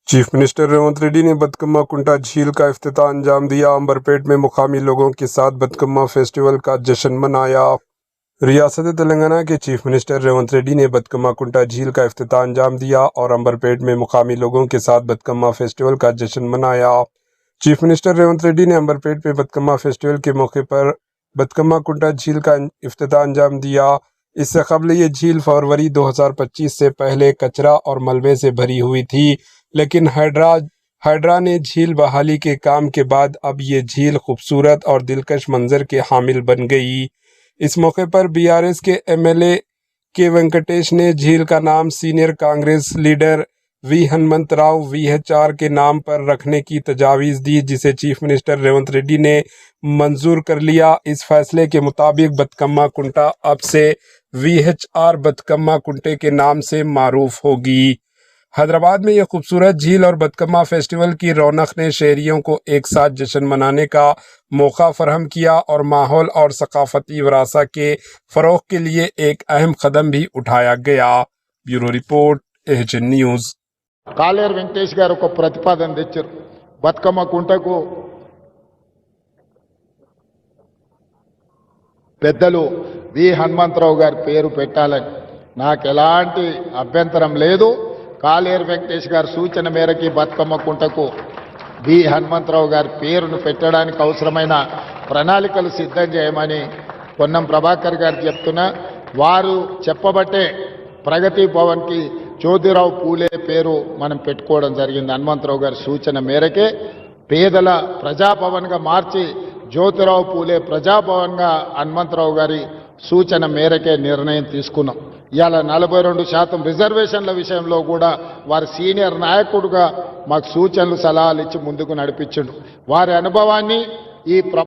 Chief minister Revanth Reddy ने बतकम्मा कुंटा झील का इफ्तिताह अंजाम दिया। अंबरपेट में मुकामी लोगों के साथ बतकम्मा फेस्टिवल का जश्न मनाया। रियासत तेलंगाना के चीफ मिनिस्टर रेवंत रेड्डी ने बतकम्मा कुंटा झील का इफ्तिताह अंजाम दिया और अंबरपेट में मुकामी लोगों के साथ बतकम्मा फेस्टिवल का जश्न मनाया। चीफ मिनिस्टर रेवंत रेड्डी ने अंबरपेट में बतकम्मा फेस्टिवल के मौके पर बतकम्मा कुंटा झील का इफ्तिताह अंजाम दिया। इससे कबल ये झील फरवरी 2025 से पहले कचरा और मलबे से भरी हुई थी, लेकिन हाइड्रा ने झील बहाली के काम के बाद अब ये झील खूबसूरत और दिलकश मंजर के हामिल बन गई। इस मौके पर बीआरएस के एमएलए के वेंकटेश ने झील का नाम senior Congress leader V Hanumantharao VHR के नाम पर रखने की तजावीज़ दी, जिसे चीफ मिनिस्टर रेवंत रेड्डी ने मंजूर कर लिया। इस फैसले के मुताबिक बतकम्मा कुंटा अब से VHR बतकम्मा कुंटे के नाम से मारूफ होगी। हैदराबाद में यह खूबसूरत झील और बतकम्मा फेस्टिवल की रौनक ने शहरियों को एक साथ जश्न मनाने का मौका फराहम किया और माहौल और सकाफती विरासत के फ़रोग़ के लिए एक अहम कदम भी उठाया गया। Bureau report, AHN news. కాలేరు వెంకటేష్ గారు ఒక ప్రతిపాదన తెచ్చారు. బతుకమ్మ కుంటకు పెద్దలు వి హనుమంతరావు గారి పేరు పెట్టాలని నాకు ఎలాంటి అభ్యంతరం లేదు. కాలేరు వెంకటేష్ గారి సూచన మేరకు బతుకమ్మ కుంటకు వి హనుమంతరావు గారి పేరును పెట్టడానికి అవసరమైన ప్రణాళికలు సిద్ధం చేయమని పొన్నం ప్రభాకర్ గారు చెప్తున్నా. వారు చెప్పబట్టే ప్రగతి భవన్కి జ్యోతిరావు పూలే పేరు మనం పెట్టుకోవడం జరిగింది. హనుమంతరావు గారి సూచన మేరకే పేదల ప్రజాభవన్గా మార్చి జ్యోతిరావు పూలే ప్రజాభవన్గా హనుమంతరావు గారి సూచన మేరకే నిర్ణయం తీసుకున్నాం. ఇవాళ 42% రిజర్వేషన్ల విషయంలో కూడా వారి సీనియర్ నాయకుడుగా మాకు సూచనలు సలహాలు ఇచ్చి ముందుకు నడిపించిండు. వారి అనుభవాన్ని ఈ